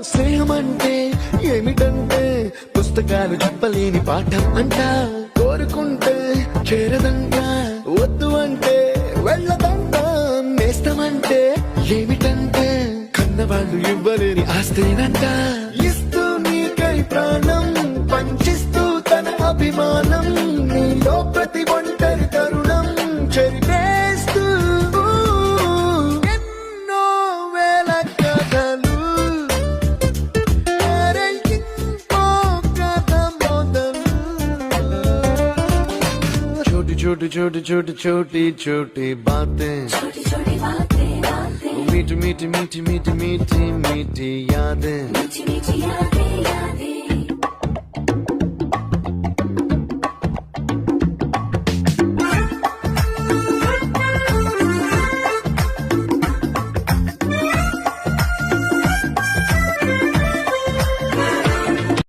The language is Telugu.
స్నేహం అంటే ఏమిటంటే పుస్తకాలు చెప్పలేని పాఠం అంట. కోరుకుంటే చేరదంట, వద్దు అంటే వెళ్ళదంట. నేస్తమంటే ఏమిటంటే కన్నవాళ్ళు ఇవ్వలేని ఆస్తేనంట. ఇస్తూ నీకై ప్రాణం పంచిస్తూ తన అభిమానం, నీలో ప్రతి ఒంటరి తరుణం చెరిపేస్తూ ఎన్నో వేల కథలు. అరే ఇంకో కథ మొదలు. छोटी छोटी छोटी छोटी छोटी छोटी बातें, मीठी मीठी मीठी मीठी मीठी मीठी यादें.